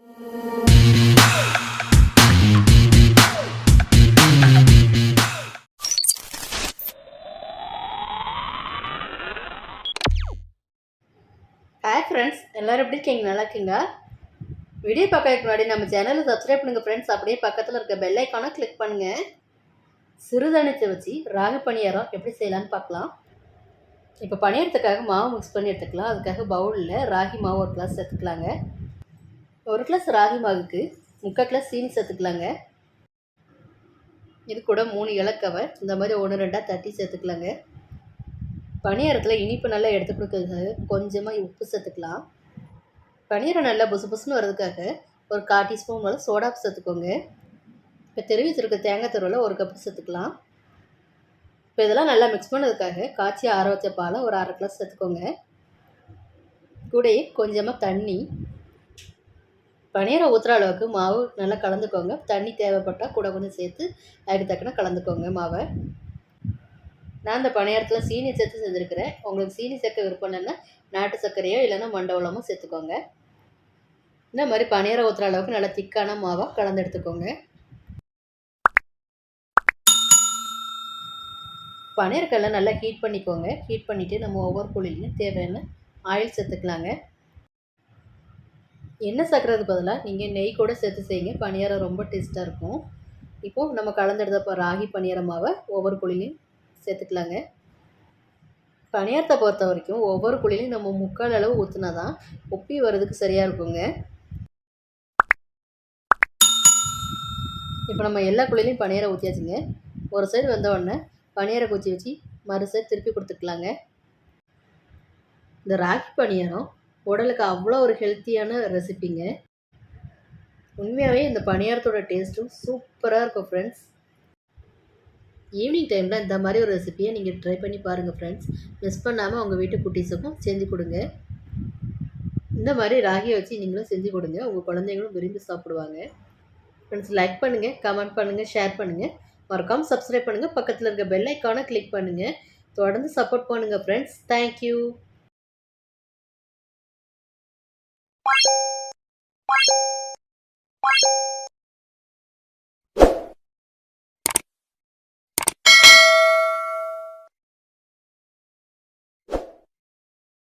Hi friends, எல்லோரும் எப்படி இருக்கீங்க? நல்லா இருக்கீங்க? வீடியோ பார்க்கறதுக்கு முன்னாடி நம்ம சேனலை சப்ஸ்கிரைப் பண்ணுங்கள் ஃப்ரெண்ட்ஸ். அப்படியே பக்கத்தில் இருக்க பெல் ஐக்கானை கிளிக் பண்ணுங்கள். சிறுதானியத்தை வச்சு ராகி பணியாரம் எப்படி செய்யலான்னு பார்க்கலாம். இப்போ பணியாரத்துக்காக மாவு மிக்ஸ் பண்ணி எடுத்துக்கலாம். அதுக்காக பவுலில் ராகி மாவு 1 கிளாஸ் சேர்த்துக்கலாங்க. 1 கிளாஸ் ராகி மாவுக்கு 3/4 கிளாஸ் சீனி சேர்த்துக்கலாங்க. இது கூட 3 ஏலக்காவை இந்த மாதிரி 1-2 தட்டி சேர்த்துக்கலாங்க. பணியாரத்தில் இனிப்பு நல்லா எடுத்து கொடுக்கறதுக்காக கொஞ்சமாக உப்பு சேர்த்துக்கலாம். பணியாரம் நல்லா புசு புசுன்னு வர்றதுக்காக ஒரு 1/4 டீஸ்பூன் போல் சோடா சேர்த்துக்கோங்க. இப்போ திருவி வச்சுருக்க தேங்காய் துருவலை 1 கப்பு சேர்த்துக்கலாம். இப்போ இதெல்லாம் நல்லா மிக்ஸ் பண்ணதுக்காக காய்ச்சி ஆற வச்ச பாலை ஒரு 1/2 கிளாஸ் சேர்த்துக்கோங்க. கூடயே கொஞ்சமாக தண்ணி, பணியாரம் ஊற்றுற அளவுக்கு மாவு நல்லா கலந்துக்கோங்க. தண்ணி தேவைப்பட்டால் கூட கொஞ்சம் சேர்த்து அதுக்கு தக்கன கலந்துக்கோங்க மாவை. நான் இந்த பணியாரத்தில் சீனி சேர்த்து செஞ்சுருக்கிறேன். உங்களுக்கு சீனி சேர்க்க விருப்பம் இல்லைன்னா நாட்டு சர்க்கரையோ இல்லைன்னா மண்டவளமோ சேர்த்துக்கோங்க. இந்த மாதிரி பணியாரம் ஊற்றுற அளவுக்கு நல்லா திக்கான மாவாக கலந்து எடுத்துக்கோங்க. பணியாரக்கல்லை நல்லா ஹீட் பண்ணிக்கோங்க. ஹீட் பண்ணிவிட்டு நம்ம ஒவ்வொரு குழிலையும் தேவையான ஆயில் சேர்த்துக்கலாங்க. எண்ணெய் சேர்க்குறதுக்கு பதிலாக நீங்கள் நெய் கூட சேர்த்து செய்யுங்க. பணியாரம் ரொம்ப டேஸ்ட்டாக இருக்கும். இப்போது நம்ம கலந்தெடுத்த ராகி பணியார மாவை ஒவ்வொரு குழிலையும் சேர்த்துக்கலாங்க. பணியாரத்தை பொறுத்த வரைக்கும் ஒவ்வொரு குழிலையும் நம்ம 3/4 அளவு ஊற்றினா தான் உப்பி வர்றதுக்கு சரியாக இருக்குங்க. இப்போ நம்ம எல்லா குழிலையும் பணியாரம் ஊற்றியாச்சுங்க. ஒரு சைடு வந்த உடனே பணியாரம் குச்சி வச்சு மறு சைடு திருப்பி கொடுத்துக்கலாங்க. இந்த ராகி பணியாரம் உடலுக்கு அவ்வளோ ஒரு ஹெல்த்தியான ரெசிபிங்க. உண்மையாகவே இந்த பணியாரத்தோட டேஸ்ட்டும் சூப்பராக இருக்கும் ஃப்ரெண்ட்ஸ். ஈவினிங் டைமில் இந்த மாதிரி ஒரு ரெசிப்பியை நீங்கள் ட்ரை பண்ணி பாருங்கள் ஃப்ரெண்ட்ஸ். மிஸ் பண்ணாமல் உங்கள் வீட்டு குட்டீஸுக்கும் செஞ்சு கொடுங்க. இந்த மாதிரி ராகியை வச்சு நீங்களும் செஞ்சு கொடுங்க. உங்கள் குழந்தைங்களும் விரும்பி சாப்பிடுவாங்க. ஃப்ரெண்ட்ஸ், லைக் பண்ணுங்கள், கமெண்ட் பண்ணுங்கள், ஷேர் பண்ணுங்கள். மறக்காமல் சப்ஸ்கிரைப் பண்ணுங்கள். பக்கத்தில் இருக்க பெல் ஐக்கானை கிளிக் பண்ணுங்கள். தொடர்ந்து சப்போர்ட் பண்ணுங்கள் ஃப்ரெண்ட்ஸ். தேங்க்யூ.